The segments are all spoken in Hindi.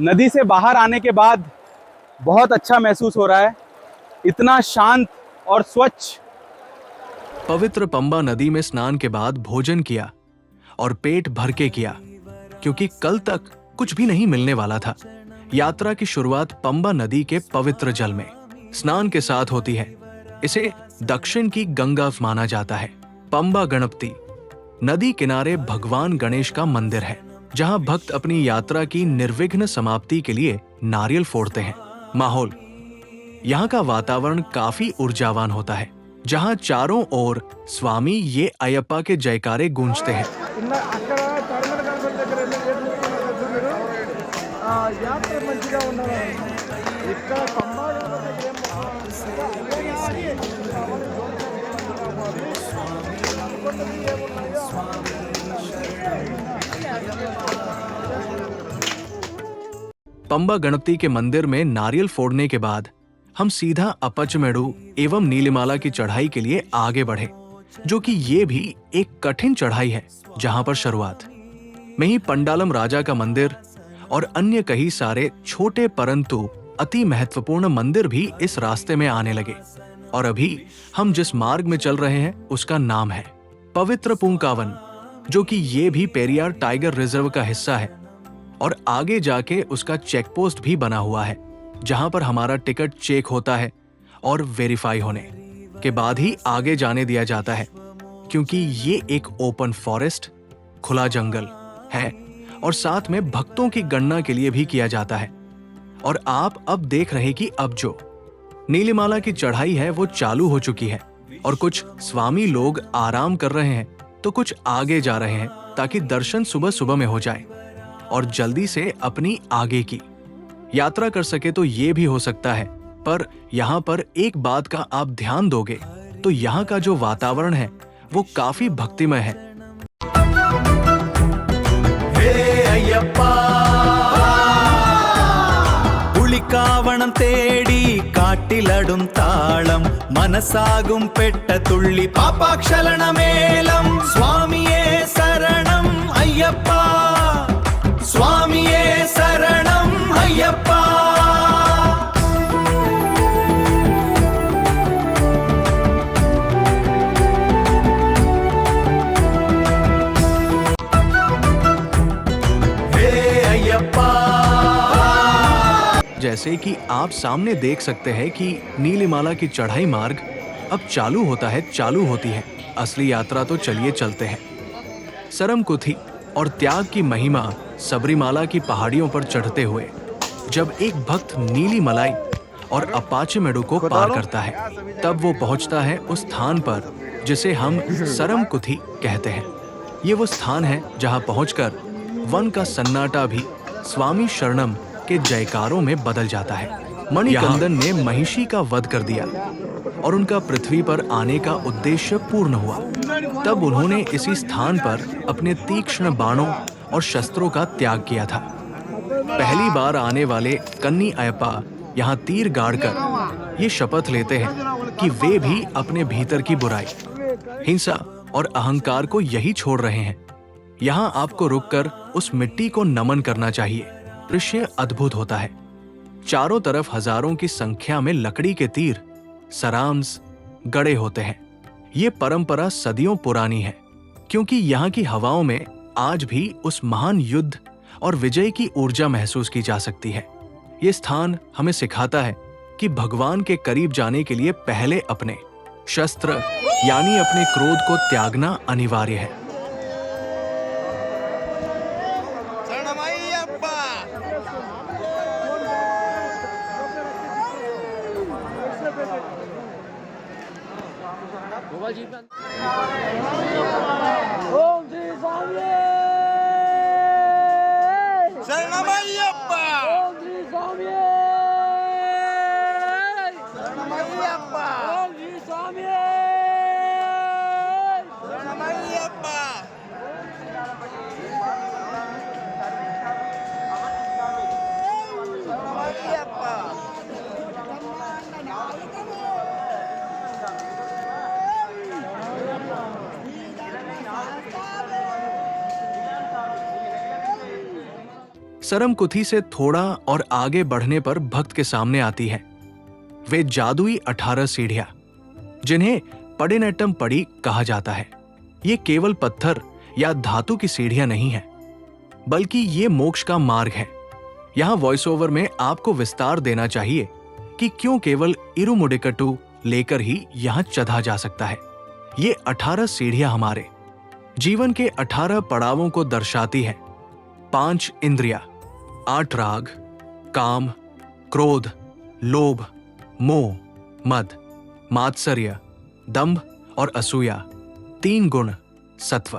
नदी से बाहर आने के बाद बहुत अच्छा महसूस हो रहा है। इतना शांत और स्वच्छ। पवित्र पंबा नदी में स्नान के बाद भोजन किया और पेट भर के किया, क्योंकि कल तक कुछ भी नहीं मिलने वाला था। यात्रा की शुरुआत पंबा नदी के पवित्र जल में स्नान के साथ होती है। इसे दक्षिण की गंगा माना जाता है। पंबा गणपति नदी किनारे भगवान गणेश का मंदिर है, जहां भक्त अपनी यात्रा की निर्विघ्न समाप्ति के लिए नारियल फोड़ते हैं। माहौल यहाँ का वातावरण काफी ऊर्जावान होता है, जहां चारों ओर स्वामी ये अयप्पा के जयकारे गूंजते हैं। पंबा गणपति के मंदिर में नारियल फोड़ने के बाद हम सीधा अपचमेड़ू एवं नीलिमाला की चढ़ाई के लिए आगे बढ़े, जो कि ये भी एक कठिन चढ़ाई है, जहां पर शुरुआत में ही पंडालम राजा का मंदिर और अन्य कई सारे छोटे परंतु अति महत्वपूर्ण मंदिर भी इस रास्ते में आने लगे। और अभी हम जिस मार्ग में चल रहे हैं उसका नाम है पवित्र पूंकावन, जो कि ये भी पेरियार टाइगर रिजर्व का हिस्सा है और आगे जाके उसका चेक पोस्ट भी बना हुआ है, जहां पर हमारा टिकट चेक होता है और वेरीफाई होने के बाद ही आगे जाने दिया जाता है, क्योंकि ये एक ओपन फॉरेस्ट खुला जंगल है और साथ में भक्तों की गणना के लिए भी किया जाता है। और आप अब देख रहे कि अब जो नीलिमाला की चढ़ाई है वो चालू हो चुकी है और कुछ स्वामी लोग आराम कर रहे हैं तो कुछ आगे जा रहे हैं, ताकि दर्शन सुबह सुबह में हो जाए और जल्दी से अपनी आगे की यात्रा कर सके। तो ये भी हो सकता है, पर यहाँ पर एक बात का आप ध्यान दोगे तो यहाँ का जो वातावरण है वो काफी भक्तिमय है। പുളിക്കാവണം തേടി കാട്ടിലടും താളം മനസ്സാകും പെട്ട തുള്ളി പാപാക്ഷലണമേളം സ്വാമിയേ ശരണം അയ്യപ്പ സ്വാമിയേ ശരണം അയ്യപ്പ जैसे कि आप सामने देख सकते हैं कि नीलिमाला की चढ़ाई मार्ग अब चालू होती है। असली यात्रा तो चलिए चलते हैं। सरमकुथी और त्याग की महिमा सबरीमाला की पहाड़ियों पर चढ़ते हुए जब एक भक्त नीलिमलाई और अपाचेमेडु को पार करता है, तब वो पहुंचता है उस स्थान पर जिसे हम सरमकुथी कहते हैं। ये वो स्थान है जहां पहुंचकर वन का सन्नाटा भी स्वामी शरणम के जयकारों में बदल जाता है। मणिकंदन ने महिषी का वध कर दिया और उनका पृथ्वी पर आने का उद्देश्य पूर्ण हुआ। तब उन्होंने इसी स्थान पर अपने तीक्ष्ण बाणों और शस्त्रों का त्याग किया था। पहली बार आने वाले कन्नी अयप्पा यहाँ तीर गाड़कर ये शपथ लेते हैं कि वे भी अपने भीतर की बुराई, हिंसा और अहंकार को यही छोड़ रहे हैं। यहाँ आपको रुककर उस मिट्टी को नमन करना चाहिए। दृश्य अद्भुत होता है। चारों तरफ हजारों की संख्या में लकड़ी के तीर सराम्स गड़े होते हैं। ये परंपरा सदियों पुरानी है, क्योंकि यहाँ की हवाओं में आज भी उस महान युद्ध और विजय की ऊर्जा महसूस की जा सकती है। ये स्थान हमें सिखाता है कि भगवान के करीब जाने के लिए पहले अपने शस्त्र यानी अपने क्रोध को त्यागना अनिवार्य है। ओम श्री स्वामी शरणमय्यप्पा ओम श्री स्वामी शरणमय्यप्पा ओम श्री स्वामी शरणमय्यप्पा। सरमकुथी से थोड़ा और आगे बढ़ने पर भक्त के सामने आती है वे जादुई 18 सीढ़ियां, जिन्हें पडिनेट्टम पड़ी कहा जाता है। ये केवल पत्थर या धातु की सीढ़ियां नहीं है, बल्कि ये मोक्ष का मार्ग है। यहां वॉइस ओवर में आपको विस्तार देना चाहिए कि क्यों केवल इरुमुडिकट्टू लेकर ही यहां चढ़ा जा सकता है। ये 18 सीढ़ियां हमारे जीवन के 18 पड़ावों को दर्शाती है। 5 इंद्रिया, 8 राग, काम, क्रोध, लोभ, मोह, मद, मात्सर्य, दंभ और असूया, 3 गुण, सत्व,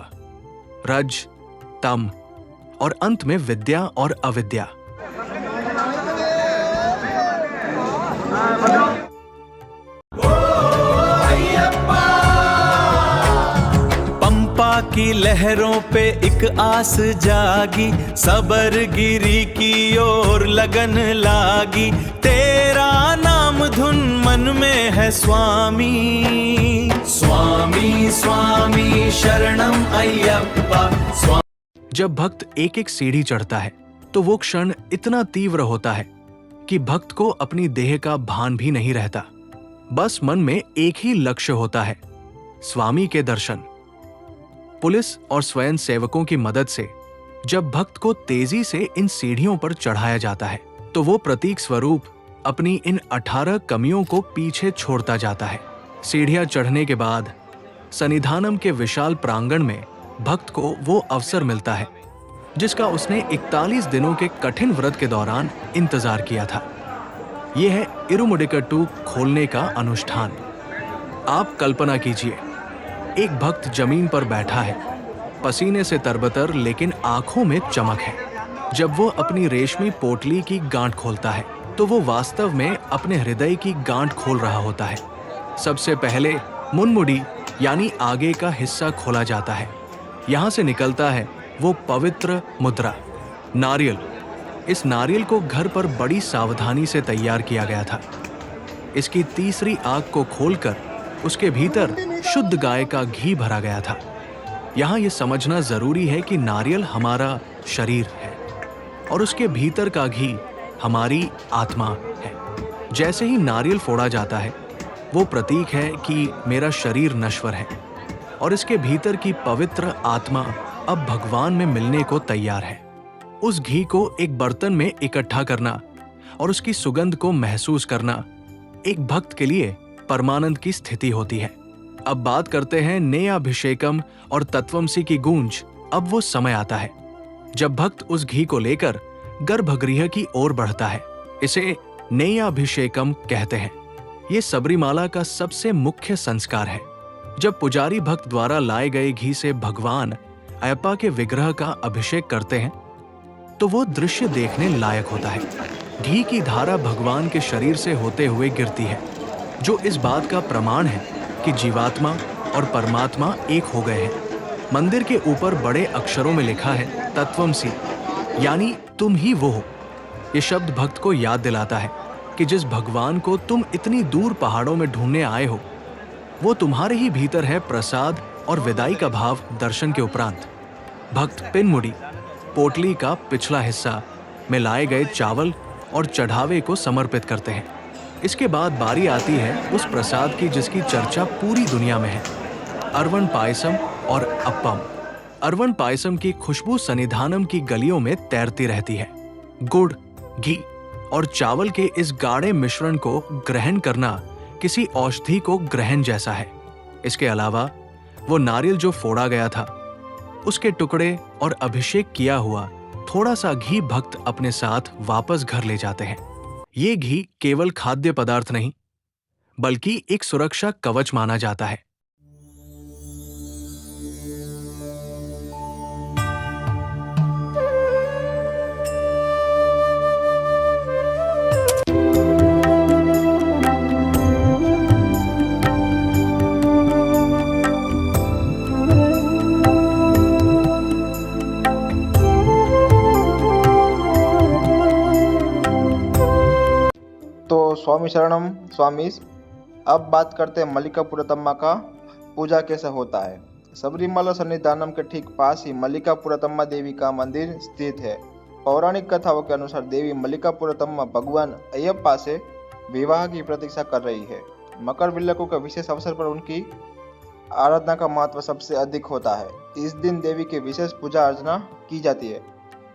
रज, तम और अंत में विद्या और अविद्या। पंपा की लहरों पे एक आस जागी, सबर गिरी की ओर लगन लागी, तेरा नाम धुन मन में है स्वामी। स्वामी स्वामी शरणम अय्यप्पा। जब भक्त एक एक सीढ़ी चढ़ता है तो वो क्षण इतना तीव्र होता है कि भक्त को अपनी देह का भान भी नहीं रहता। बस मन में एक ही लक्ष्य होता है, स्वामी के दर्शन। पुलिस और स्वयं सेवकों की मदद से जब भक्त को तेजी से इन सीढ़ियों पर चढ़ाया जाता है तो वो प्रतीक स्वरूप अपनी इन 18 कमियों को पीछे छोड़ता जाता है। सीढ़ियां चढ़ने के बाद सन्निधानम के विशाल प्रांगण में भक्त को वो अवसर मिलता है जिसका उसने 41 दिनों के कठिन व्रत के दौरान इंतजार किया था। यह है इरुमुडिकट्टू खोलने का अनुष्ठान। आप कल्पना कीजिए, एक भक्त जमीन पर बैठा है, पसीने से तरबतर लेकिन आंखों में चमक है। जब वो अपनी रेशमी पोटली की गांठ खोलता है तो वो वास्तव में अपने हृदय की गांठ खोल रहा होता है। सबसे पहले मुनमुडी यानी आगे का हिस्सा खोला जाता है। यहाँ से निकलता है वो पवित्र मुद्रा, नारियल। इस नारियल को घर पर बड़ी सावधानी से तैयार किया गया था। इसकी तीसरी आग को खोलकर उसके भीतर शुद्ध गाय का घी भरा गया था। यहाँ ये समझना जरूरी है कि नारियल हमारा शरीर है और उसके भीतर का घी हमारी आत्मा है। जैसे ही नारियल फोड़ा जाता है वो प्रतीक है कि मेरा शरीर नश्वर है और इसके भीतर की पवित्र आत्मा अब भगवान में मिलने को तैयार है। उस घी को एक बर्तन में इकट्ठा करना और उसकी सुगंध को महसूस करना एक भक्त के लिए परमानंद की स्थिति होती है। अब बात करते हैं नेयाभिषेकम और तत्वमसी की गूंज। अब वो समय आता है जब भक्त उस घी को लेकर गर्भगृह की ओर बढ़ता है। इसे नेयाभिषेकम कहते हैं। ये सबरीमाला का सबसे मुख्य संस्कार है। जब पुजारी भक्त द्वारा लाए गए घी से भगवान अयप्पा के विग्रह का अभिषेक करते हैं तो वो दृश्य देखने लायक होता है। घी की धारा भगवान के शरीर से होते हुए गिरती है, जो इस बात का प्रमाण है कि जीवात्मा और परमात्मा एक हो गए हैं। मंदिर के ऊपर बड़े अक्षरों में लिखा है तत्वमसी, यानी तुम ही वो हो। ये शब्द भक्त को याद दिलाता है कि जिस भगवान को तुम इतनी दूर पहाड़ों में ढूंढने आए हो वो तुम्हारे ही भीतर है। प्रसाद और विदाई का भाव दर्शन के उपरांत भक्त पिनमुड़ी, पोटली का पिछला हिस्सा में लाए गए चावल और चढ़ावे को समर्पित करते हैं। इसके बाद बारी आती है उस प्रसाद की जिसकी चर्चा पूरी दुनिया में है, अरवन पायसम और अप्पम। अरवन पायसम की खुशबू सन्निधानम की गलियों में तैरती रहती है। गुड़, घी और चावल के इस गाढ़े मिश्रण को ग्रहण करना किसी औषधि को ग्रहण जैसा है। इसके अलावा वो नारियल जो फोड़ा गया था उसके टुकड़े और अभिषेक किया हुआ थोड़ा सा घी भक्त अपने साथ वापस घर ले जाते हैं। ये घी केवल खाद्य पदार्थ नहीं बल्कि एक सुरक्षा कवच माना जाता है। तो स्वामी शरणम स्वामीस, अब बात करते हैं मल्लिकापुरतम्मा का पूजा कैसे होता है। सबरीमला सन्निधानम के ठीक पास ही मल्लिकापुरतम्मा देवी का मंदिर स्थित है। पौराणिक कथाओं के अनुसार देवी मल्लिकापुरतम्मा भगवान अयप्पा से विवाह की प्रतीक्षा कर रही है। मकर विलक्कू के विशेष अवसर पर उनकी आराधना का महत्व सबसे अधिक होता है। इस दिन देवी की विशेष पूजा अर्चना की जाती है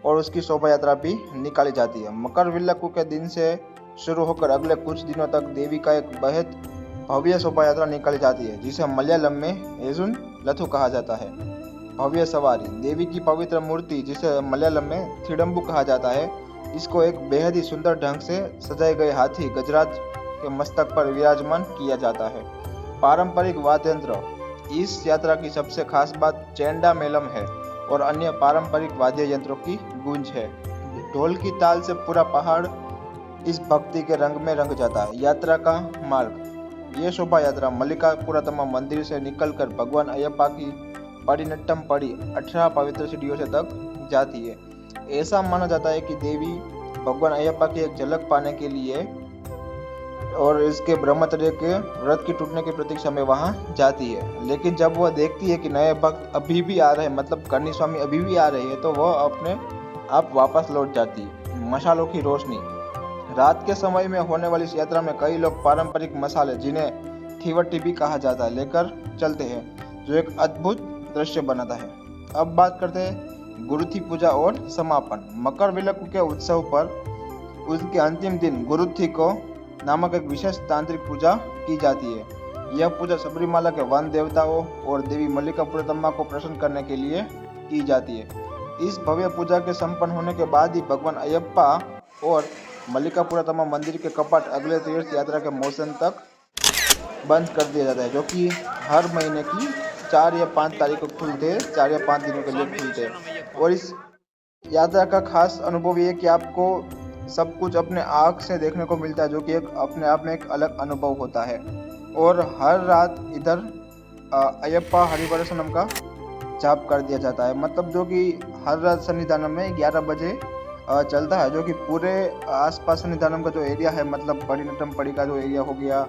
और उसकी शोभा यात्रा भी निकाली जाती है। मकर विलक्कू के दिन से शुरू होकर अगले कुछ दिनों तक देवी का एक बेहद भव्य शोभा यात्रा निकाली जाती है, जिसे मलयालम में एजुन लथु कहा जाता है। भव्य सवारी देवी की पवित्र मूर्ति, जिसे मलयालम में थिडम्बु कहा जाता है, इसको एक बेहद ही सुंदर ढंग से सजाए गए हाथी गजराज के मस्तक पर विराजमान किया जाता है। पारंपरिक वाद्य यंत्र, इस यात्रा की सबसे खास बात चेंडा मेलम है और अन्य पारंपरिक वाद्य यंत्रों की गूंज है। ढोल की ताल से पूरा पहाड़ इस भक्ति के रंग में रंग जाता है। यात्रा का मार्ग, ये शोभा यात्रा मल्लिकापुरतम्मा मंदिर से निकलकर भगवान अयप्पा की पडिनट्टम पड़ी 18 पवित्र सीढ़ियों से तक जाती है। ऐसा माना जाता है कि देवी भगवान अयप्पा की एक झलक पाने के लिए और इसके ब्रह्मचर्य के व्रत की टूटने की प्रतीक्षा में वहां जाती है। लेकिन जब वह देखती है कि नए भक्त अभी भी आ रहे हैं, मतलब करनी स्वामी अभी भी आ रही है, तो वह अपने आप वापस लौट जाती है। मशालों की रोशनी, रात के समय में होने वाली इस यात्रा में कई लोग पारंपरिक मसाले, जिन्हें थीवटी भी कहा जाता है, लेकर चलते हैं, जो एक अद्भुत दृश्य बनाता है। अब बात करते हैं गुरुथी पूजा और समापन। मकर विलक्कू के उत्सव पर उसके अंतिम दिन गुरुथी को नामक एक विशेष तांत्रिक पूजा की जाती है। यह पूजा सबरीमाला के वन देवताओं और देवी मल्लिकापुरतम्मा को प्रसन्न करने के लिए की जाती है। इस भव्य पूजा के संपन्न होने के बाद ही भगवान अयप्पा और मल्लिकापुरतम्मा मंदिर के कपाट अगले तीर्थ यात्रा के मौसम तक बंद कर दिया जाता है, जो कि हर महीने की 4 या 5 तारीख को खुलते हैं, 4 या 5 दिनों के लिए खुलते हैं। और इस यात्रा का खास अनुभव ये कि आपको सब कुछ अपने आँख से देखने को मिलता है, जो कि एक अपने आप में एक अलग अनुभव होता है। और हर रात इधर अयप्पा हरिवरसनम का जाप कर दिया जाता है, मतलब जो कि हर रात सन्निधानम में 11 बजे चलता है, जो कि पूरे आसपास सन्निधानम का जो एरिया है, मतलब पडिनट्टम पड़ी का जो एरिया हो गया,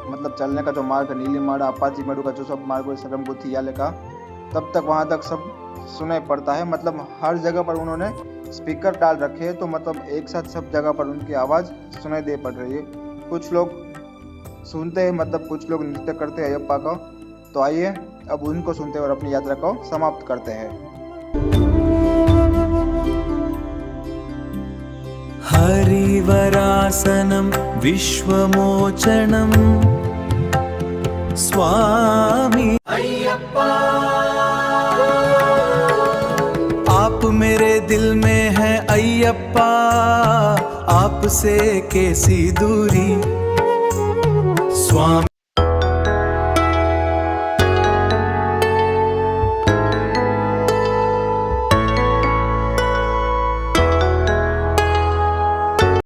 मतलब चलने का जो मार्ग है, नीलीमाड़ा अप्पाचीमेडु का जो सब मार्ग है, सरमगुथी याले का, तब तक वहाँ तक सब सुनाई पड़ता है। मतलब हर जगह पर उन्होंने स्पीकर डाल रखे हैं, तो मतलब एक साथ सब जगह पर उनकी आवाज़ सुनाई दे पड़ रही है। कुछ लोग सुनते हैं, मतलब कुछ लोग नृत्य करते हैं अयप्पा का। तो आइए अब उनको सुनते हैं और अपनी यात्रा को समाप्त करते हैं। हरिवरासनं विश्वमोचनं स्वामी अयप्पा, आप मेरे दिल में हैं अयप्पा, आपसे कैसी दूरी।